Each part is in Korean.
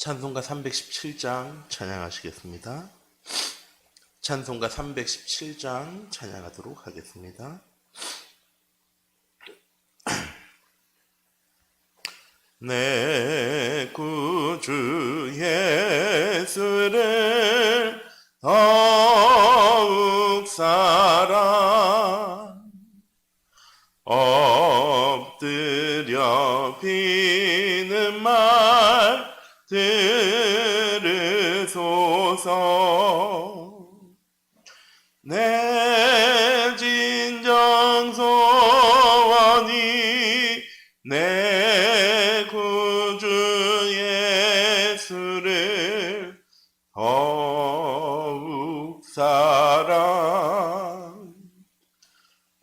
찬송가 317장 찬양하시겠습니다. 찬송가 317장 찬양하도록 하겠습니다. 내 구주 예수를 더욱 사랑 엎드려 비는 말 들으소서. 내 진정 소원이 내 구주 예수를 더욱 사랑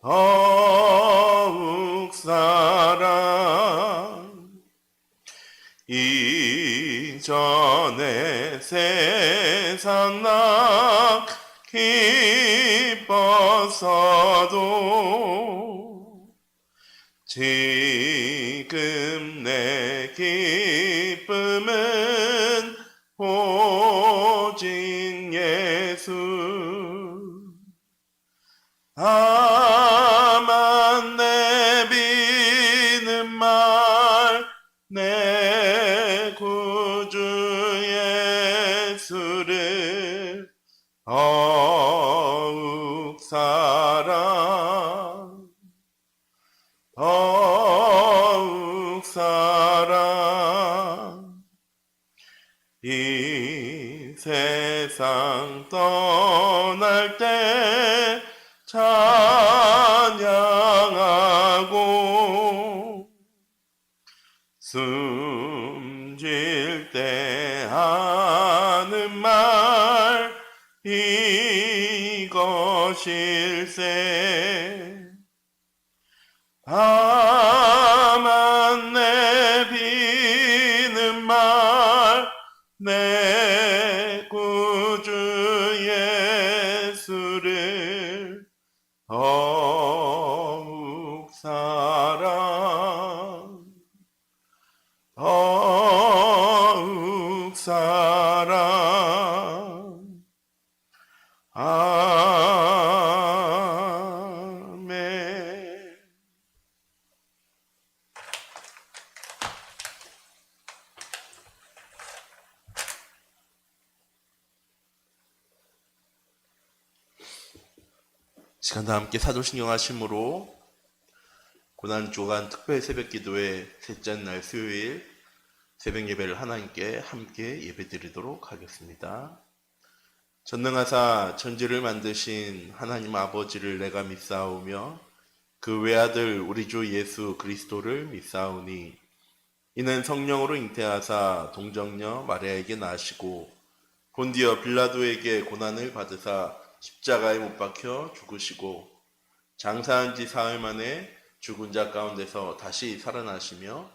더욱 사랑. 이전에 세상 나 기뻤어도 지금 내 기쁨은 오직 예수. 다만 내비는 말 내 구주 예수를 더욱 사랑 더욱 사랑. 이 세상 떠날 때 찬양하고 숨질 때 하는 말 이것일세. 다만 내비는 말 내 구주 예수를 더욱 사랑 더욱 사랑. 아멘. 시간 다 함께 사도신경 하심으로 고난주간 특별 새벽 기도회 셋째 날 수요일 새벽 예배를 하나님께 함께 예배드리도록 하겠습니다. 전능하사 천지를 만드신 하나님 아버지를 내가 믿사오며 그 외아들 우리 주 예수 그리스도를 믿사오니 이는 성령으로 잉태하사 동정녀 마리아에게 나시고 본디어 빌라도에게 고난을 받으사 십자가에 못 박혀 죽으시고 장사한 지 사흘 만에 죽은 자 가운데서 다시 살아나시며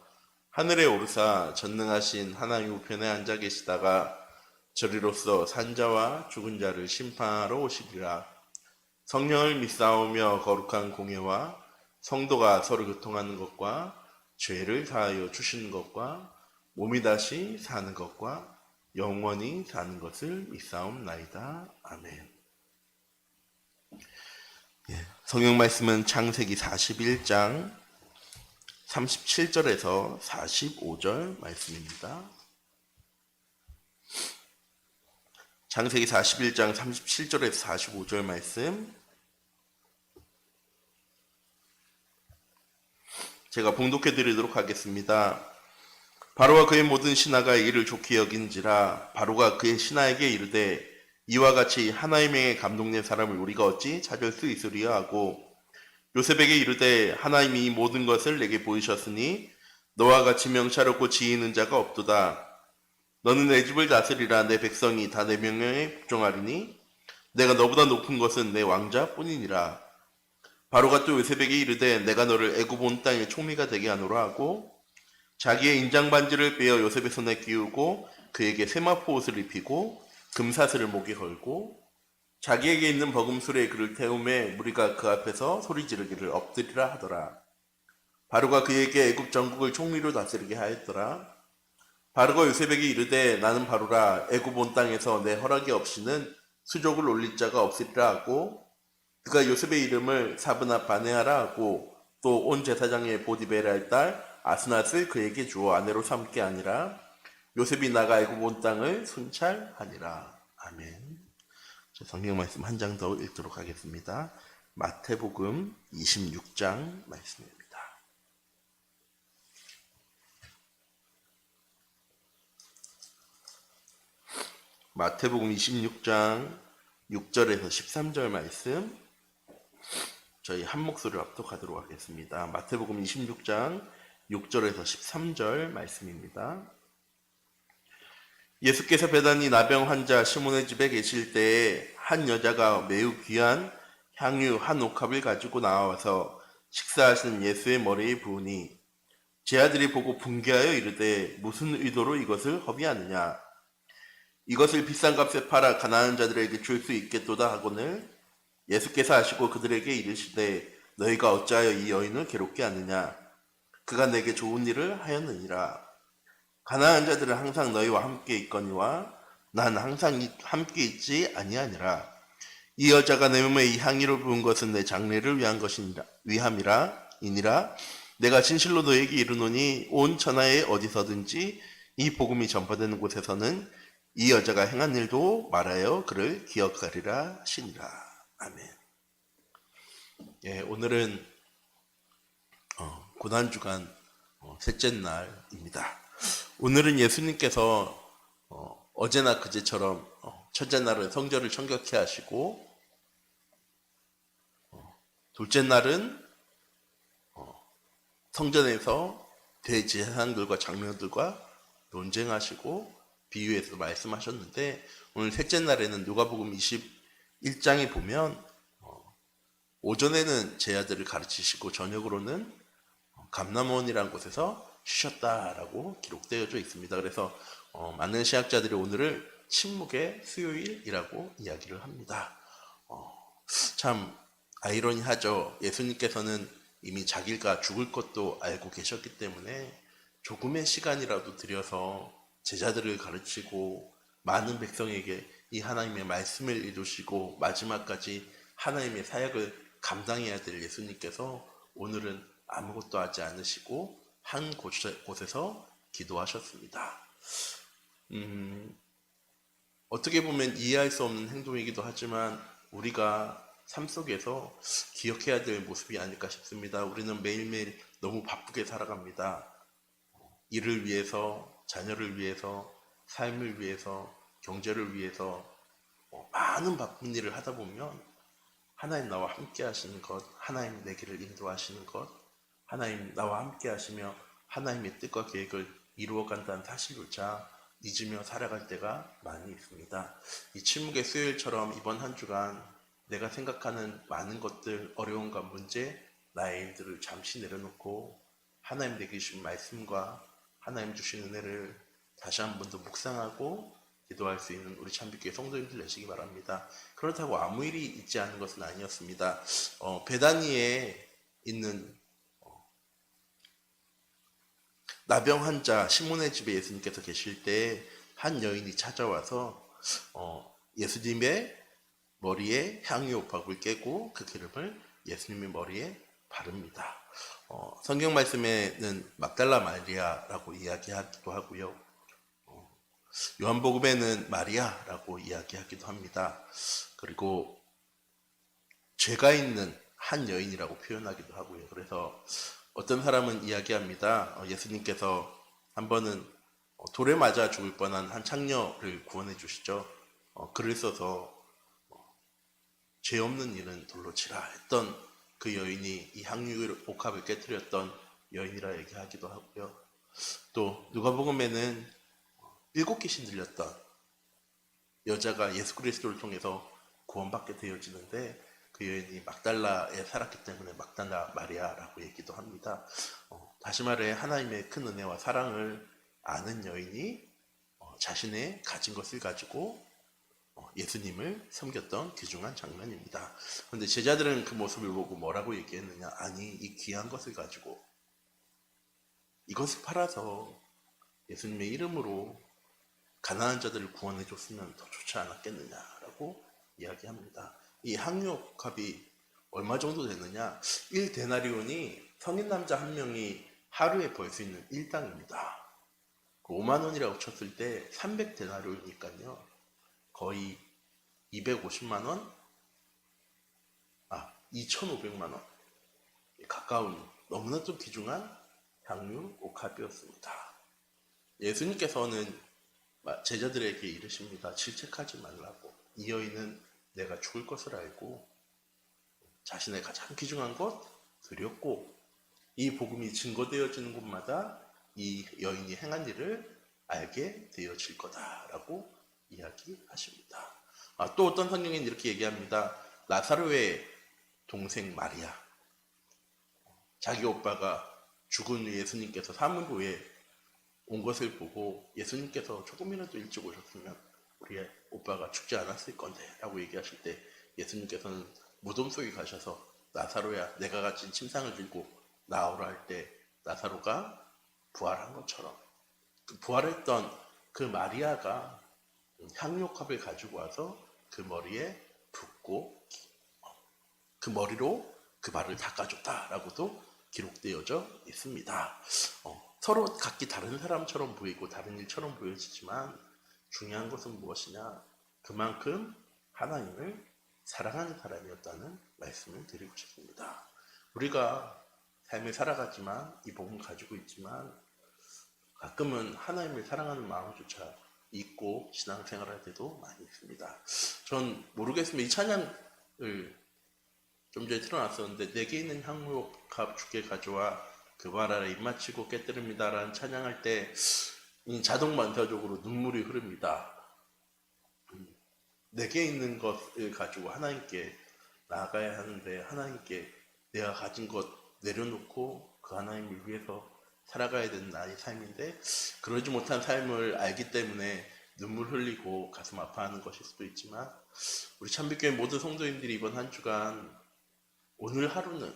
하늘에 오르사 전능하신 하나님 우편에 앉아 계시다가 저리로서 산자와 죽은 자를 심판하러 오시리라. 성령을 믿사오며 거룩한 공예와 성도가 서로 교통하는 것과 죄를 사하여 주시는 것과 몸이 다시 사는 것과 영원히 사는 것을 믿사옵나이다. 아멘. 성경 말씀은 창세기 41장 37절에서 45절 말씀입니다. 창세기 41장 37절에서 45절 말씀 제가 봉독해 드리도록 하겠습니다. 바로와 그의 모든 신하가 이를 좋게 여긴지라 바로가 그의 신하에게 이르되 이와 같이 하나님의 감동된 사람을 우리가 어찌 찾을 수 있으리요 하고 요셉에게 이르되 하나님이 이 모든 것을 내게 보이셨으니 너와 같이 명철없고 지혜 있는 자가 없도다. 너는 내 집을 다스리라. 내 백성이 다 내 명령에 복종하리니 내가 너보다 높은 것은 내 왕자뿐이니라. 바로가 또 요셉에게 이르되 내가 너를 애굽 온 땅의 총리가 되게 하노라 하고 자기의 인장 반지를 빼어 요셉의 손에 끼우고 그에게 세마포 옷을 입히고 금사슬을 목에 걸고 자기에게 있는 버금술에 그를 태우매 무리가 그 앞에서 소리 지르기를 엎드리라 하더라. 바로가 그에게 애굽 전국을 총리로 다스리게 하였더라. 바로가 요셉에게 이르되 나는 바로라 애굽 온 땅에서 내 허락이 없이는 수족을 올릴 자가 없으리라 하고 그가 요셉의 이름을 사브나 바네아라 하고 또 온 제사장의 보디베라의 딸 아스낫을 그에게 주어 아내로 삼게 아니라 요셉이 나가 애굽 온 땅을 순찰하니라. 아멘. 성경 말씀 한 장 더 읽도록 하겠습니다. 마태복음 26장 말씀입니다. 마태복음 26장 6절에서 13절 말씀 저희 한 목소리로 합독하도록 하겠습니다. 마태복음 26장 6절에서 13절 말씀입니다. 예수께서 베다니 나병 환자 시몬의 집에 계실 때에 한 여자가 매우 귀한 향유 한 옥합을 가지고 나와서 식사하시는 예수의 머리에 부으니 제 아들이 보고 분개하여 이르되 무슨 의도로 이것을 허비하느냐 이것을 비싼 값에 팔아 가난한 자들에게 줄 수 있겠도다 하거늘 예수께서 아시고 그들에게 이르시되 너희가 어찌하여 이 여인을 괴롭게 하느냐 그가 내게 좋은 일을 하였느니라. 가난한 자들은 항상 너희와 함께 있거니와 난 항상 함께 있지 아니하니라. 이 여자가 내 몸에 이 향유를 부은 것은 내 장례를 위한 것이니라 위함이라 이니라. 내가 진실로 너희에게 이르노니 온 천하에 어디서든지 이 복음이 전파되는 곳에서는 이 여자가 행한 일도 말하여 그를 기억하리라 하시니라. 아멘. 예, 오늘은 고난주간 셋째 날입니다. 오늘은 예수님께서 어제나 그제처럼 첫째 날은 성전을 청결케 하시고 둘째 날은 성전에서 대제사장들과 장로들과 논쟁하시고 비유해서 말씀하셨는데 오늘 셋째 날에는 누가복음 21장에 보면 오전에는 제 아들을 가르치시고 저녁으로는 감람원이라는 곳에서 쉬셨다라고 기록되어져 있습니다. 그래서 많은 신학자들이 오늘을 침묵의 수요일이라고 이야기를 합니다. 참 아이러니하죠. 예수님께서는 이미 자기가 죽을 것도 알고 계셨기 때문에 조금의 시간이라도 들여서 제자들을 가르치고 많은 백성에게 이 하나님의 말씀을 이루시고 마지막까지 하나님의 사역을 감당해야 될 예수님께서 오늘은 아무것도 하지 않으시고 한 곳에서 기도하셨습니다. 어떻게 보면 이해할 수 없는 행동이기도 하지만 우리가 삶 속에서 기억해야 될 모습이 아닐까 싶습니다. 우리는 매일매일 너무 바쁘게 살아갑니다. 일을 위해서, 자녀를 위해서, 삶을 위해서, 경제를 위해서 많은 바쁜 일을 하다 보면 하나님 나와 함께 하시는 것, 하나님 내 길을 인도하시는 것, 하나님 나와 함께 하시며 하나님의 뜻과 계획을 이루어간다는 사실조차 잊으며 살아갈 때가 많이 있습니다. 이 침묵의 수요일처럼 이번 한 주간 내가 생각하는 많은 것들, 어려움과 문제, 나의 일들을 잠시 내려놓고 하나님 내게 주신 말씀과 하나님 주신 은혜를 다시 한 번 더 묵상하고 기도할 수 있는 우리 참빛교회 성도님들 되시기 바랍니다. 그렇다고 아무 일이 있지 않은 것은 아니었습니다. 베다니에 있는 나병 환자 시몬의 집에 예수님께서 계실 때 한 여인이 찾아와서 예수님의 머리에 향유 옥합을 깨고 그 기름을 예수님의 머리에 바릅니다. 성경 말씀에는 막달라 마리아라고 이야기하기도 하고요. 요한복음에는 마리아라고 이야기하기도 합니다. 그리고 죄가 있는 한 여인이라고 표현하기도 하고요. 그래서 어떤 사람은 이야기합니다. 예수님께서 한 번은 돌에 맞아 죽을 뻔한 한 창녀를 구원해 주시죠. 글을 써서 죄 없는 일은 돌로 치라 했던 그 여인이 이 향유 옥합을 깨뜨렸던 여인이라 얘기하기도 하고요. 또 누가복음에는 7 귀신 들렸던 여자가 예수 그리스도를 통해서 구원받게 되어지는데 그 여인이 막달라에 살았기 때문에 막달라 마리아라고 얘기도 합니다. 다시 말해 하나님의 큰 은혜와 사랑을 아는 여인이 자신의 가진 것을 가지고 예수님을 섬겼던 귀중한 장면입니다. 그런데 제자들은 그 모습을 보고 뭐라고 얘기했느냐? 아니 이 귀한 것을 가지고 이것을 팔아서 예수님의 이름으로 가난한 자들을 구원해 줬으면 더 좋지 않았겠느냐라고 이야기합니다. 이 항유옥합이 얼마 정도 되느냐? 1데나리온이 성인 남자 한 명이 하루에 벌 수 있는 일당입니다. 5만 원이라고 쳤을 때 300데나리온이니까요. 거의 250만 원? 2,500만 원. 가까운 너무나도 귀중한 향유옥합이었습니다. 예수님께서는 제자들에게 이르십니다. 질책하지 말라고. 이 여인은 내가 죽을 것을 알고 자신의 가장 귀중한 것 드렸고, 이 복음이 증거되어지는 곳마다 이 여인이 행한 일을 알게 되어질 거다라고 이야기하십니다. 또 어떤 성경에는 이렇게 얘기합니다. 라사로의 동생 마리아, 자기 오빠가 죽은 후 예수님께서 사흘 후에 온 것을 보고 예수님께서 조금이라도 일찍 오셨으면 우리 오빠가 죽지 않았을 건데 라고 얘기하실 때 예수님께서는 무덤 속에 가셔서 나사로야, 내가 가진 침상을 들고 나오라 할 때 나사로가 부활한 것처럼 부활했던 그 마리아가 향유옥합을 가지고 와서 그 머리에 붓고 그 머리로 그 발을 닦아줬다라고도 기록되어져 있습니다. 서로 각기 다른 사람처럼 보이고 다른 일처럼 보여지지만 중요한 것은 무엇이냐? 그만큼 하나님을 사랑하는 사람이었다는 말씀을 드리고 싶습니다. 우리가 삶을 살아가지만 이 복음을 가지고 있지만 가끔은 하나님을 사랑하는 마음조차 잊고 신앙생활할 때도 많이 있습니다. 전 모르겠습니다. 이 찬양을 좀 전에 틀어놨었는데 내게 있는 향유옥합 주께 가져와 그 발 아래 입맞추고 깨뜨립니다 라는 찬양할 때 자동 반사적으로 눈물이 흐릅니다. 내게 있는 것을 가지고 하나님께 나아가야 하는데 하나님께 내가 가진 것 내려놓고 그 하나님을 위해서 살아가야 되는 나의 삶인데 그러지 못한 삶을 알기 때문에 눈물 흘리고 가슴 아파하는 것일 수도 있지만 우리 참빛교회 모든 성도님들이 이번 한 주간 오늘 하루는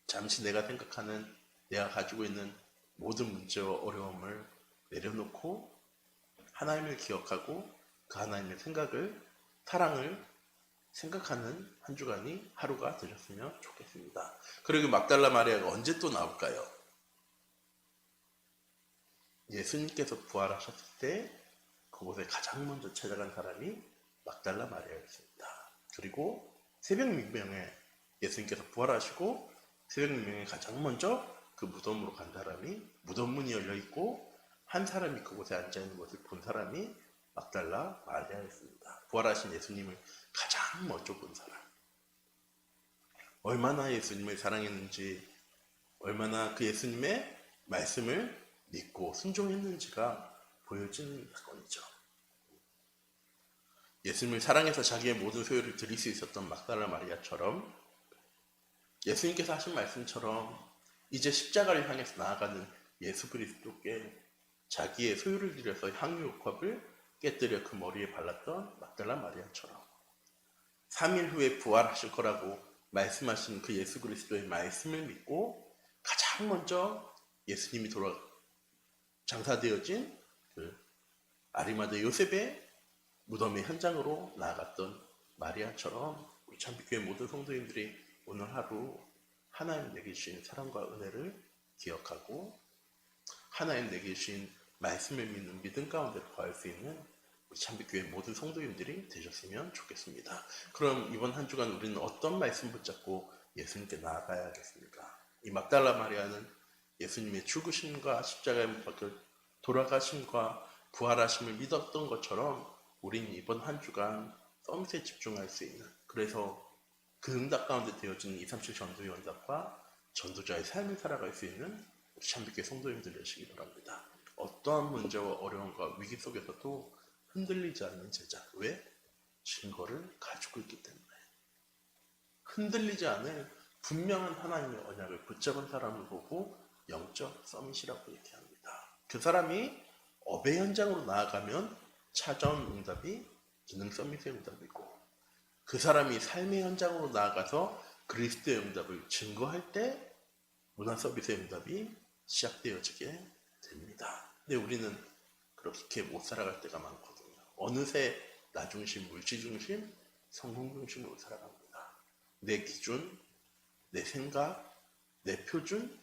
잠시 내가 생각하는 내가 가지고 있는 모든 문제와 어려움을 내려놓고 하나님을 기억하고 그 하나님의 생각을 사랑을 생각하는 한 주간이 하루가 되셨으면 좋겠습니다. 그리고 막달라 마리아가 언제 또 나올까요? 예수님께서 부활하셨을 때 그곳에 가장 먼저 찾아간 사람이 막달라 마리아였습니다. 그리고 새벽 민명에 예수님께서 부활하시고 새벽 민명에 가장 먼저 그 무덤으로 간 사람이 무덤 문이 열려있고 한 사람이 그곳에 앉아있는 것을 본 사람이 막달라 마리아였습니다. 부활하신 예수님을 가장 먼저 본 사람. 얼마나 예수님을 사랑했는지 얼마나 그 예수님의 말씀을 믿고 순종했는지가 보여지는 사건이죠. 예수님을 사랑해서 자기의 모든 소유를 드릴 수 있었던 막달라 마리아처럼 예수님께서 하신 말씀처럼 이제 십자가를 향해서 나아가는 예수 그리스도께 자기의 소유를 들여서 향유옥합을 깨뜨려 그 머리에 발랐던 막달라 마리아처럼 3일 후에 부활하실 거라고 말씀하신 그 예수 그리스도의 말씀을 믿고 가장 먼저 예수님이 장사되어진 그 아리마대 요셉의 무덤의 현장으로 나아갔던 마리아처럼 우리 참빛교회 모든 성도님들이 오늘 하루 하나님 내게 주신 사랑과 은혜를 기억하고 하나님 내게 주신 말씀을 믿는 믿음 가운데 거할 수 있는 우리 참빛교회 모든 성도님들이 되셨으면 좋겠습니다. 그럼 이번 한 주간 우리는 어떤 말씀 붙잡고 예수님께 나아가야겠습니까? 이 막달라 마리아는 예수님의 죽으심과 십자가에 못 박혀 돌아가심과 부활하심을 믿었던 것처럼 우리는 이번 한 주간 서밋에 집중할 수 있는, 그래서 그 응답 가운데 되어지는 237 전도의 응답과 전도자의 삶을 살아갈 수 있는 우리 참빛교회 성도님들 되시기 바랍니다. 어떠한 문제와 어려움과 위기 속에서도 흔들리지 않는 제자. 왜? 증거를 가지고 있기 때문에. 흔들리지 않을 분명한 하나님의 언약을 붙잡은 사람을 보고 영적 서밋이라고 얘기합니다. 그 사람이 업의 현장으로 나아가면 찾아온 응답이 기능 서밋의 응답이고, 그 사람이 삶의 현장으로 나아가서 그리스도의 응답을 증거할 때 문화 서밋의 응답이 시작되어지게 됩니다. 근데 우리는 그렇게 못 살아갈 때가 많거든요. 어느새 나 중심, 물질 중심, 성공 중심으로 살아갑니다. 내 기준, 내 생각, 내 표준,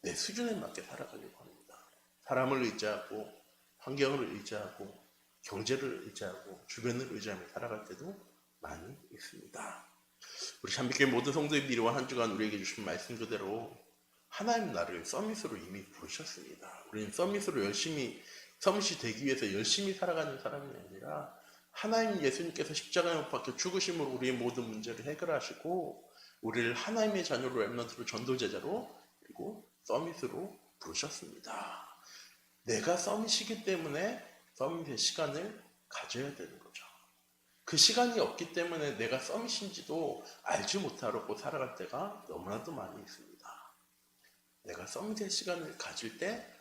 내 수준에 맞게 살아가려고 합니다. 사람을 의지하고, 환경을 의지하고, 경제를 의지하고, 주변을 의지하며 살아갈 때도 많이 있습니다. 우리 참빛교회 모든 성도님들이 한 주간 우리에게 주신 말씀 그대로 하나님 나를 서밋으로 이미 부르셨습니다. 우리는 서밋으로 서밋이 되기 위해서 열심히 살아가는 사람이 아니라 하나님 예수님께서 십자가에 못 박혀 죽으심으로 우리의 모든 문제를 해결하시고 우리를 하나님의 자녀로 렘넌트로 전도제자로 그리고 서밋으로 부르셨습니다. 내가 서밋이기 때문에 서밋의 시간을 가져야 되는 거죠. 그 시간이 없기 때문에 내가 서밋인지도 알지 못하고 살아갈 때가 너무나도 많이 있습니다. 내가 서밋의 시간을 가질 때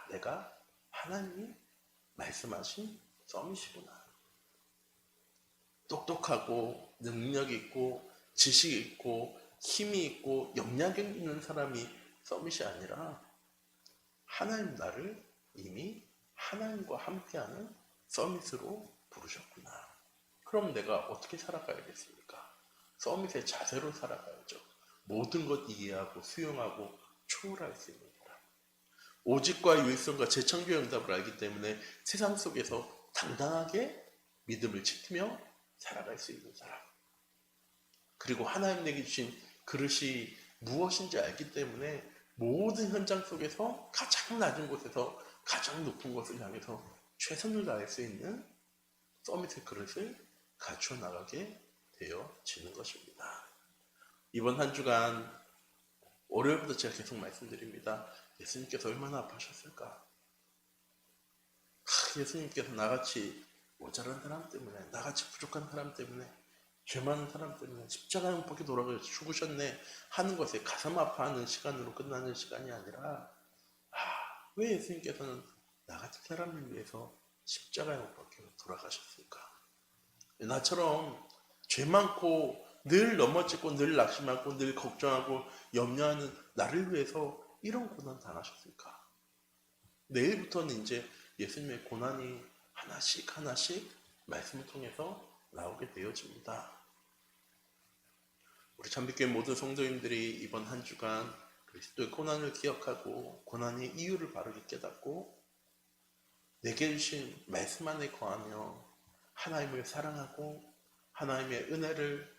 내가 하나님이 말씀하신 서밋이구나. 똑똑하고 능력 있고 지식 있고 힘이 있고 역량이 있는 사람이 서밋이 아니라 하나님 나를 이미 하나님과 함께하는 서밋으로 부르셨구나. 그럼 내가 어떻게 살아가야겠습니까? 서밋의 자세로 살아가야죠. 모든 것 이해하고 수용하고 초월할 수 있는 사람. 오직과 유일성과 재창조의 응답을 알기 때문에 세상 속에서 당당하게 믿음을 지키며 살아갈 수 있는 사람. 그리고 하나님 내게 주신 그릇이 무엇인지 알기 때문에 모든 현장 속에서 가장 낮은 곳에서 가장 높은 곳을 향해서 최선을 다할 수 있는 서밋의 그릇을 갖추어 나가게 되어지는 것입니다. 이번 한 주간 월요일부터 제가 계속 말씀드립니다. 예수님께서 얼마나 아파하셨을까? 예수님께서 나같이 모자란 사람 때문에, 나같이 부족한 사람 때문에, 죄 많은 사람 때문에 십자가에 못 박혀 돌아가서 죽으셨네 하는 것에 가슴 아파하는 시간으로 끝나는 시간이 아니라 왜 예수님께서는 나같은 사람을 위해서 십자가에 못 박혀 돌아가셨을까? 나처럼 죄 많고 늘 넘어지고 늘 낙심하고 늘 걱정하고 염려하는 나를 위해서 이런 고난 당하셨을까? 내일부터는 이제 예수님의 고난이 하나씩 하나씩 말씀을 통해서 나오게 되어집니다. 우리 참빛교회 모든 성도님들이 이번 한 주간 그리스도의 고난을 기억하고 고난의 이유를 바르게 깨닫고 내게 주신 말씀 안에 거하며 하나님을 사랑하고 하나님의 은혜를,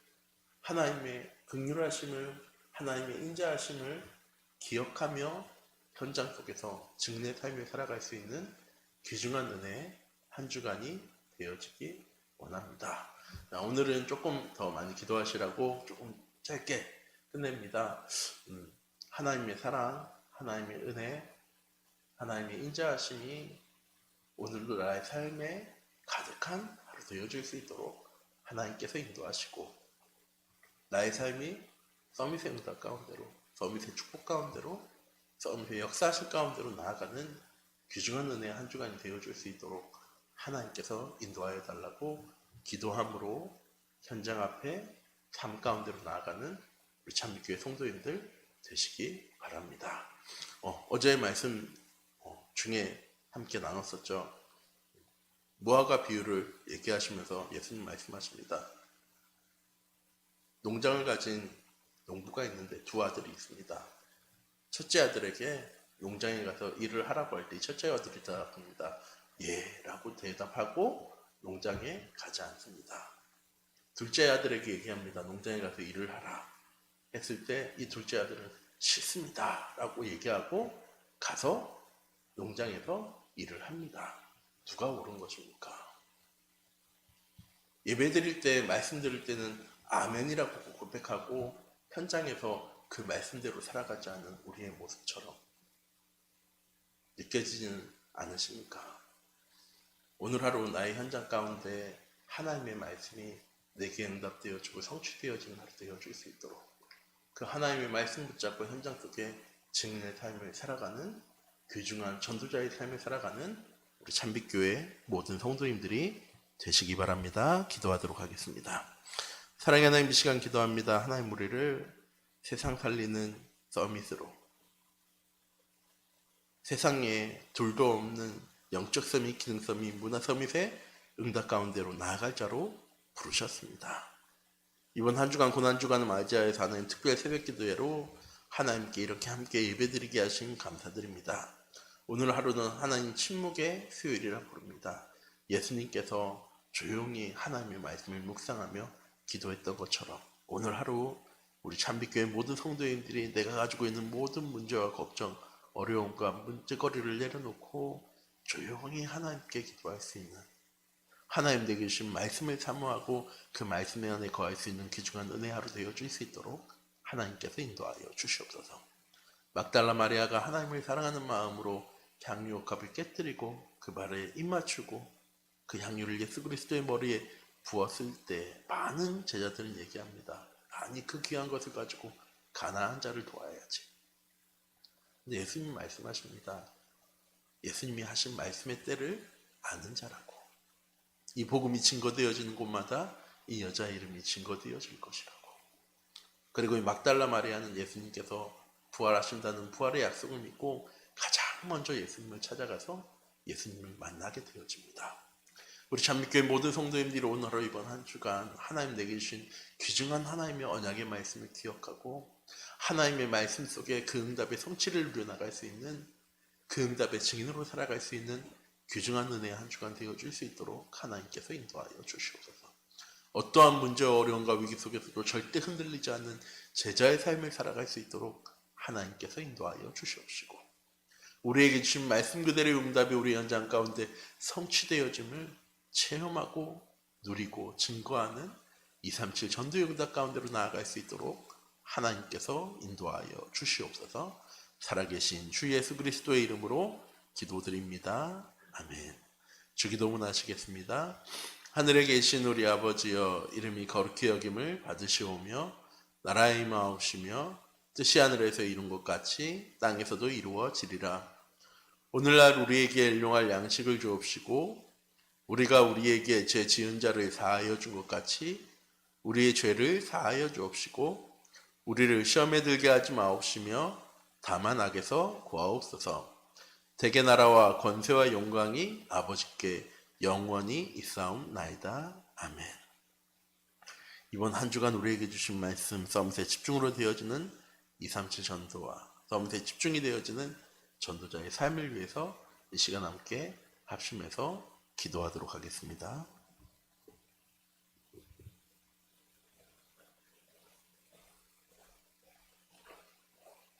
하나님의 긍휼하심을, 하나님의 인자하심을 기억하며 현장 속에서 증례 삶을 살아갈 수 있는 귀중한 은혜의 한 주간이 되어지기 원합니다. 오늘은 조금 더 많이 기도하시라고 조금 짧게 끝냅니다. 하나님의 사랑, 하나님의 은혜, 하나님의 인자하심이 오늘도 나의 삶에 가득한 하루 되어줄 수 있도록 하나님께서 인도하시고 나의 삶이 서밋의 응답 가운데로, 서밋의 축복 가운데로, 서밋의 역사하실 가운데로 나아가는 귀중한 은혜의 한 주간이 되어줄 수 있도록 하나님께서 인도하여 달라고 기도함으로 현장 앞에 삶 가운데로 나아가는 우리 참빛교회 성도님들 되시기 바랍니다. 어제의 말씀 중에 함께 나눴었죠. 무화과 비유를 얘기하시면서 예수님 말씀하십니다. 농장을 가진 농부가 있는데 두 아들이 있습니다. 첫째 아들에게 농장에 가서 일을 하라고 할 때 첫째 아들이 대답합니다. 예 라고 대답하고 농장에 가지 않습니다. 둘째 아들에게 얘기합니다. 농장에 가서 일을 하라 했을 때 이 둘째 아들은 싫습니다 라고 얘기하고 가서 농장에서 일을 합니다. 누가 옳은 것입니까? 예배 드릴 때, 말씀 드릴 때는 아멘이라고 고백하고 현장에서 그 말씀대로 살아가지 않은 우리의 모습처럼 느껴지지는 않으십니까? 오늘 하루 나의 현장 가운데 하나님의 말씀이 내게 응답되어지고 성취되어지는 하루 되어질 수 있도록 그 하나님의 말씀 붙잡고 현장 속에 증인의 삶을 살아가는 귀중한 전도자의 삶을 살아가는 우리 참빛교회 모든 성도님들이 되시기 바랍니다. 기도하도록 하겠습니다. 사랑의 하나님, 이 시간 기도합니다. 하나님 우리를 세상 살리는 서밋으로 세상에 둘도 없는 영적 서밋, 기능 서밋, 문화 서밋의 응답 가운데로 나아갈 자로 부르셨습니다. 이번 한 주간 고난주간을 맞이하여서 하나님 특별 새벽 기도회로 하나님께 이렇게 함께 예배드리게 하신 감사드립니다. 오늘 하루는 하나님 침묵의 수요일이라 부릅니다. 예수님께서 조용히 하나님의 말씀을 묵상하며 기도했던 것처럼 오늘 하루 우리 참빛교회 모든 성도님들이 내가 가지고 있는 모든 문제와 걱정, 어려움과 문제거리를 내려놓고 조용히 하나님께 기도할 수 있는, 하나님 내게 주신 말씀을 사모하고 그 말씀의 안에 거할 수 있는 귀중한 은혜 하루 되어줄 수 있도록 하나님께서 인도하여 주시옵소서. 막달라 마리아가 하나님을 사랑하는 마음으로 향유옥합을 깨뜨리고 그 발에 입 맞추고 그 향유를 예수 그리스도의 머리에 부었을 때 많은 제자들은 얘기합니다. 아니 그 귀한 것을 가지고 가난한 자를 도와야지. 근데 예수님이 말씀하십니다. 예수님이 하신 말씀의 때를 아는 자라고. 이 복음이 증거되어지는 곳마다 이 여자의 이름이 증거되어질 것이라고. 그리고 이 막달라 마리아는 예수님께서 부활하신다는 부활의 약속을 믿고 가장 먼저 예수님을 찾아가서 예수님을 만나게 되어집니다. 우리 참빛교회 모든 성도님들이 오늘 하루 이번 한 주간 하나님 내게 주신 귀중한 하나님의 언약의 말씀을 기억하고 하나님의 말씀 속에 그 응답의 성취를 누려나갈 수 있는, 그 응답의 증인으로 살아갈 수 있는 귀중한 은혜의 한 주간 되어줄 수 있도록 하나님께서 인도하여 주시옵소서. 어떠한 문제와 어려움과 위기 속에서도 절대 흔들리지 않는 제자의 삶을 살아갈 수 있도록 하나님께서 인도하여 주시옵시고, 우리에게 주신 말씀 그대로의 응답이 우리 현장 가운데 성취되어짐을 체험하고 누리고 증거하는 237 전도의 응답 가운데로 나아갈 수 있도록 하나님께서 인도하여 주시옵소서. 살아계신 주 예수 그리스도의 이름으로 기도드립니다. 아멘. 주기도문 하시겠습니다. 하늘에 계신 우리 아버지여, 이름이 거룩히 여김을 받으시오며 나라의 임하옵시며 뜻이 하늘에서 이룬 것 같이 땅에서도 이루어지리라. 오늘날 우리에게 일용할 양식을 주옵시고 우리가 우리에게 죄 지은 자를 사하여 준 것 같이 우리의 죄를 사하여 주옵시고 우리를 시험에 들게 하지 마옵시며 다만 악에서 구하옵소서. 대개 나라와 권세와 영광이 아버지께 영원히 있사옵나이다. 아멘. 이번 한 주간 우리에게 주신 말씀, 서밋의 집중으로 되어지는 237 전도와 서밋의 집중이 되어지는 전도자의 삶을 위해서 이 시간 함께 합심해서 기도하도록 하겠습니다.